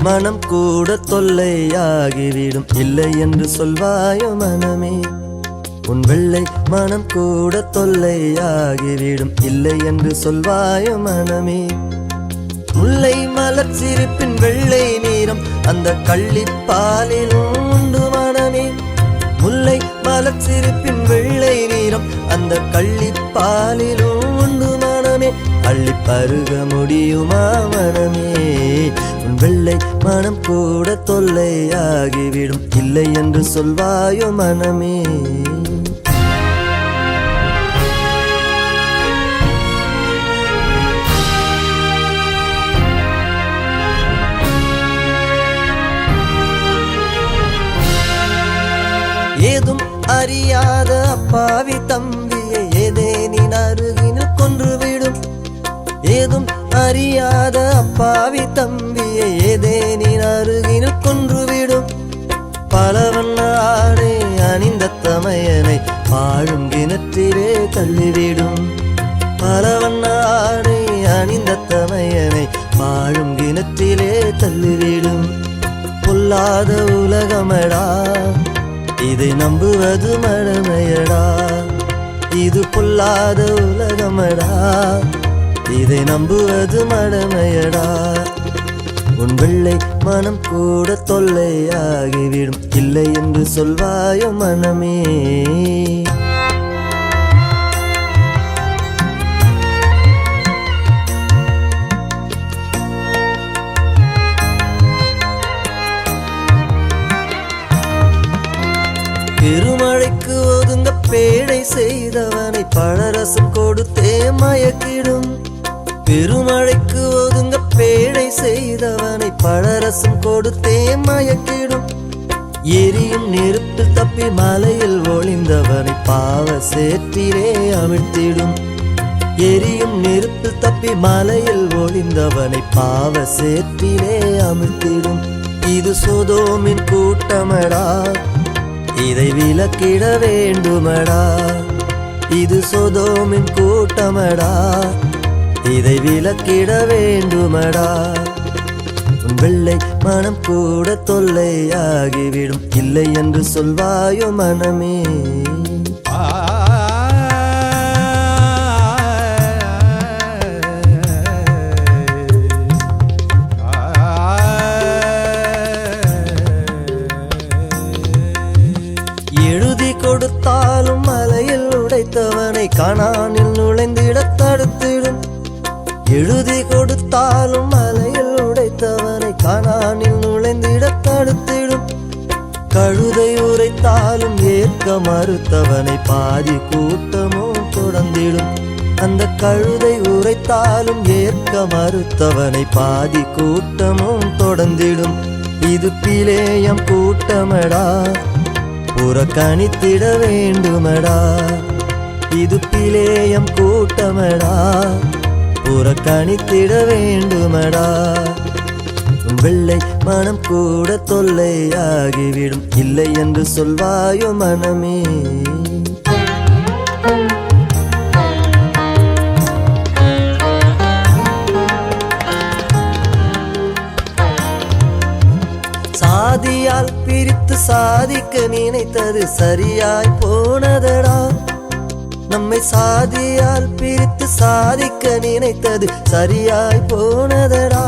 மனம் கூட தொல்லையாகிவிடும். இல்லை என்று சொல்வாயோ மனமே, உன் வெள்ளை மனம் கூட தொல்லையாகிவிடும். இல்லை என்று சொல்வாயோ மனமே. முல்லை மலர் சிரிப்பின் வெள்ளை நீரம் அந்த கள்ளிப்பாலில் உண்டு மனமே. முல்லை மலர் சிரிப்பின் வெள்ளை நீரம் அந்த கள்ளிப்பாலில் உண்டு மனமே. அள்ளி பருக முடியுமா மனமே, உன் வெள்ளை மனம் கூட தொல்லையாகிவிடும். இல்லை என்று சொல்வாயோ மனமே. ஏதும் அறியாத அப்பாவி தம்பியை ஏதேனின் அருகினில் கொன்றுவிடும். ஏதும் அறியாத அப்பாவி தம்பியை ஏதேனின் அருகினில் கொன்றுவிடும். பலவண்ண ஆடை அணிந்த தமையனை பாழும் கிணற்றிலே தள்ளிவிடும். பலவண்ண ஆடை அணிந்த தமையனை பாழும் கிணற்றிலே தள்ளிவிடும். பொல்லாத உலகமடா, இதை நம்புவது மடமையடா. இது பொல்லாத உலகமடா, இதை நம்புவது மடமையடா. உன் வெள்ளை மனம் கூட தொல்லையாகிவிடும். இல்லை என்று சொல்வாயோ மனமே. பெருமழைக்கு ஒதுங்க பேடை செய்தவனை பழரசம் கொடுத்தே மயக்கிடும். பெருமழைக்கு ஒதுங்க பேடை செய்தவனை பழரசம் கொடுத்தே மயக்கிடும். எரியும் நெருப்பில் தப்பி மலையில் ஒளிந்தவனை பாவ சேற்றிலே அமிழ்த்திடும். எரியும் நெருப்பில் தப்பி மலையில் ஒளிந்தவனை பாவ சேற்றிலே அமிழ்த்திடும். இது சோதோமின் கூட்டமடா, இதை விலக்கிட வேண்டுமடா. இது சோதோமின் கூட்டமடா, இதை விலக்கிட வேண்டுமடா. உன் வெள்ளை மனம் கூட தொல்லையாகிவிடும். இல்லை என்று சொல்வாயோ மனமே. கொடுத்தாலும் மலையில் உடைத்தவனை கானானில் நுழைந்திட தடுத்திடும். எழுதி கொடுத்தாலும் மலையில் உடைத்தவனை கானானில் நுழைந்திட தடுத்திடும். கழுதை உரைத்தாலும் ஏற்க மறுத்தவனை பாதி கூட்டமும் தொடர்ந்திடும். அந்த கழுதை உரைத்தாலும் ஏற்க மறுத்தவனை பாதி கூட்டமும் தொடர்ந்திடும். இது பிலேயம் கூட்டமடா, புறக்கணித்திட வேண்டுமடா. இது பிலேயம் கூட்டமடா, புறக்கணித்திட வேண்டுமடா. வெள்ளை மனம் கூட தொல்லையாகிவிடும். இல்லை என்று சொல்வாயோ மனமே. சாதியால் பிரித்து சாதிக்க நினைத்தது சரியாய் போனதடா. நம்மை சாதியால் பிரித்து சாதிக்க நினைத்தது சரியாய் போனதடா.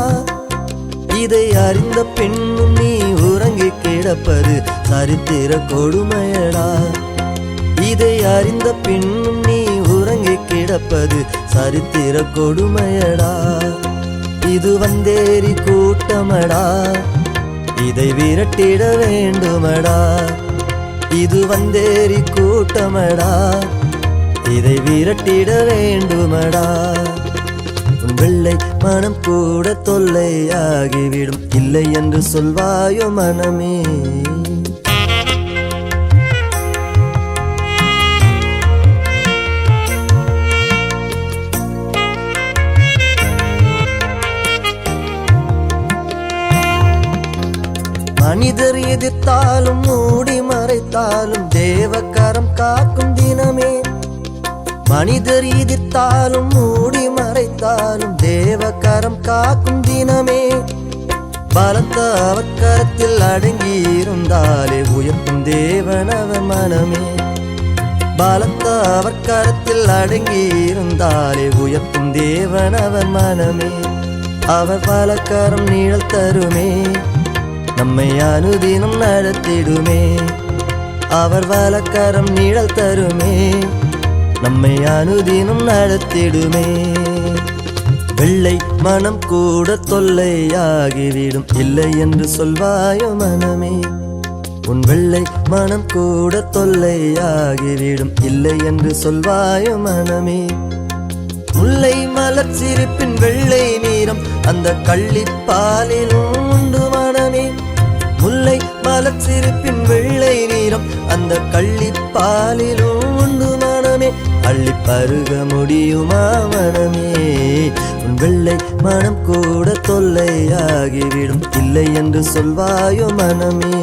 இதை அறிந்த பெண்ணும் நீ உறங்கி கிடப்பது சரித்திர கொடுமையடா. இதை அறிந்த பெண்ணும் நீ உறங்கி கிடப்பது சரித்திர கொடுமையடா. இது வந்தேறி கூட்டமடா, இதை விரட்டிட வேண்டுமடா. இது வந்தேறி கூட்டமடா, இதை விரட்டிட வேண்டுமடா. உன் வெள்ளை மனம் கூட தொல்லையாகிவிடும். இல்லை என்று சொல்வாயோ மனமே. மனிதர் எதிர்த்தாலும் மூடி மறைத்தாலும் தேவக்கரம் காக்கும் தினமே. மனிதர் எதிர்த்தாலும் மூடி மறைத்தாலும் தேவக்கரம் காக்கும் தினமே. பலத்த அவர் கரத்தில் அடங்கி இருந்தாலே உயர்த்தும் தேவன் அவர் மனமே. பலத்த அவர் கரத்தில் அடங்கி இருந்தாலே உயர்த்தும் தேவன் அவர் மனமே. அவர் பலக்கரம் நீழல் தருமே, நம்மை அனுதினம் நடத்திடுமே. அவர் வலக்கரம் நீழல் தருமே, நம்மை அனுதினம் நடத்திடுமே. வெள்ளை மனம் கூட தொல்லையாகிவிடும், இல்லை என்று சொல்வாயோ மனமே. உன் வெள்ளை மனம் கூட தொல்லையாகிவிடும், இல்லை என்று சொல்வாயோ மனமே. முல்லை மலர் சிரிப்பின் வெள்ளை நீரம் அந்த கள்ளிப்பாலிலும் உண்டு மனமே. முல்லை மலர் சிரிப்பின் வெள்ளை நீரம் அந்த கள்ளிப்பாலிலும் உண்டு மனமே. அள்ளி பருக முடியுமா மனமே. உன் வெள்ளை மனம் கூட தொல்லையாகிவிடும், இல்லை என்று சொல்வாயோ மனமே.